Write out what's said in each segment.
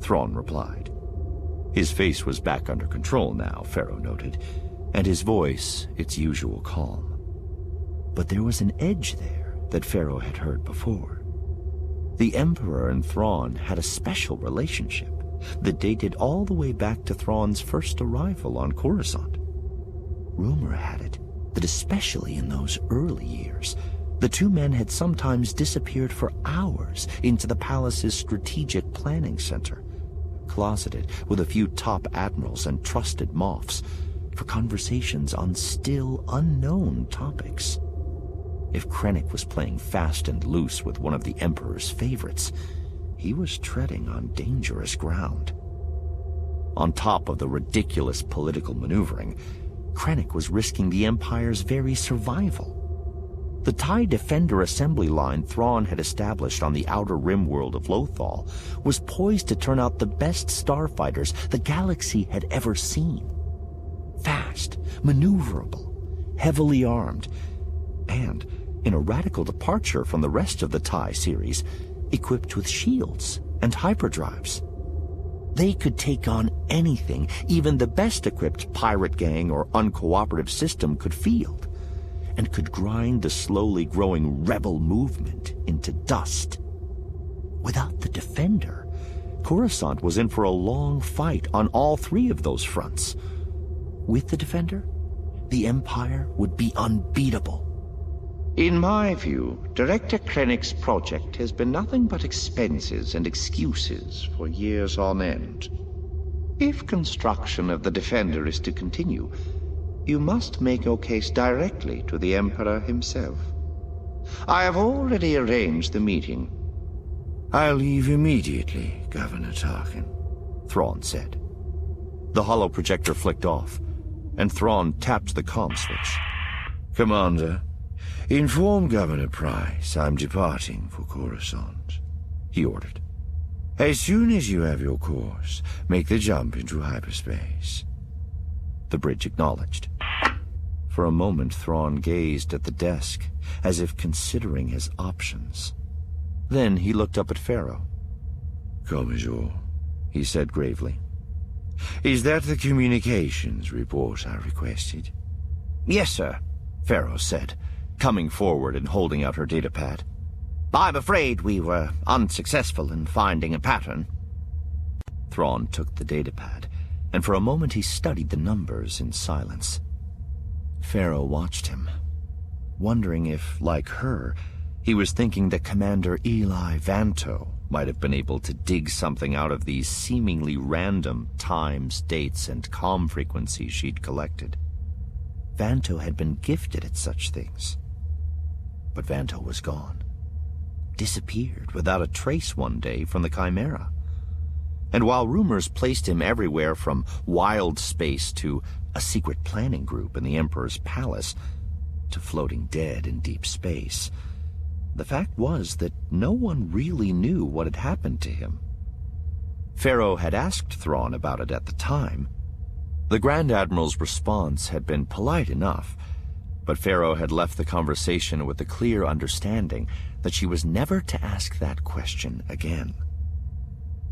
Thrawn replied. His face was back under control now, Pharaoh noted, and his voice its usual calm. But there was an edge there that Pharaoh had heard before. The Emperor and Thrawn had a special relationship that dated all the way back to Thrawn's first arrival on Coruscant. Rumor had it that especially in those early years, the two men had sometimes disappeared for hours into the palace's strategic planning center, closeted with a few top admirals and trusted moffs for conversations on still unknown topics. If Krennic was playing fast and loose with one of the Emperor's favorites, he was treading on dangerous ground. On top of the ridiculous political maneuvering, Krennic was risking the Empire's very survival. The TIE Defender assembly line Thrawn had established on the outer rim world of Lothal was poised to turn out the best starfighters the galaxy had ever seen. Fast, maneuverable, heavily armed, and, in a radical departure from the rest of the TIE series, equipped with shields and hyperdrives. They could take on anything even the best-equipped pirate gang or uncooperative system could field, and could grind the slowly growing rebel movement into dust. Without the Defender, Coruscant was in for a long fight on all three of those fronts. With the Defender, the Empire would be unbeatable. In my view, Director Krennic's project has been nothing but expenses and excuses for years on end. If construction of the Defender is to continue, you must make your case directly to the Emperor himself. I have already arranged the meeting. I'll leave immediately, Governor Tarkin, Thrawn said. The holoprojector flicked off, and Thrawn tapped the comm switch. Commander, inform Governor Price I'm departing for Coruscant, he ordered. As soon as you have your course, make the jump into hyperspace. The bridge acknowledged. For a moment, Thrawn gazed at the desk, as if considering his options. Then he looked up at Pharaoh. Commodore, he said gravely, is that the communications report I requested? Yes, sir, Pharaoh said, coming forward and holding out her datapad. I'm afraid we were unsuccessful in finding a pattern. Thrawn took the datapad, and for a moment he studied the numbers in silence. Pharaoh watched him, wondering if, like her, he was thinking that Commander Eli Vanto might have been able to dig something out of these seemingly random times, dates, and comm frequencies she'd collected. Vanto had been gifted at such things. But Vanto was gone. Disappeared without a trace one day from the Chimera. And while rumors placed him everywhere from wild space to a secret planning group in the Emperor's palace to floating dead in deep space, the fact was that no one really knew what had happened to him. Pharaoh had asked Thrawn about it at the time. The Grand Admiral's response had been polite enough, but Pharaoh had left the conversation with the clear understanding that she was never to ask that question again.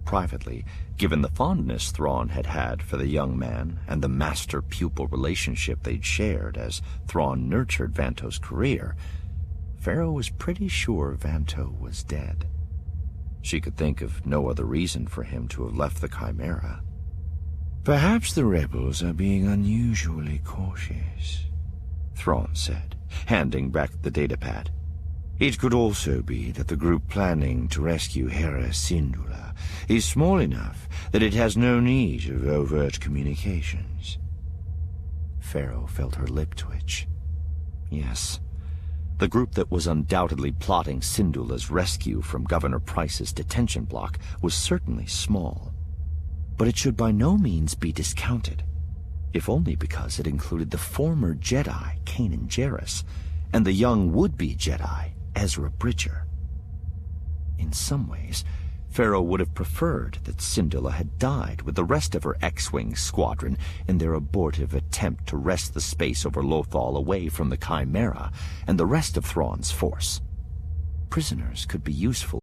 Privately, given the fondness Thrawn had had for the young man and the master-pupil relationship they'd shared as Thrawn nurtured Vanto's career, Pharaoh was pretty sure Vanto was dead. She could think of no other reason for him to have left the Chimera. Perhaps the rebels are being unusually cautious, Thrawn said, handing back the datapad. It could also be that the group planning to rescue Hera Syndulla is small enough that it has no need of overt communications. Pharaoh felt her lip twitch. Yes, the group that was undoubtedly plotting Syndulla's rescue from Governor Price's detention block was certainly small. But it should by no means be discounted, if only because it included the former Jedi, Kanan Jarrus, and the young would-be Jedi, Ezra Bridger. In some ways, Pharaoh would have preferred that Syndulla had died with the rest of her X-Wing squadron in their abortive attempt to wrest the space over Lothal away from the Chimera and the rest of Thrawn's force. Prisoners could be useful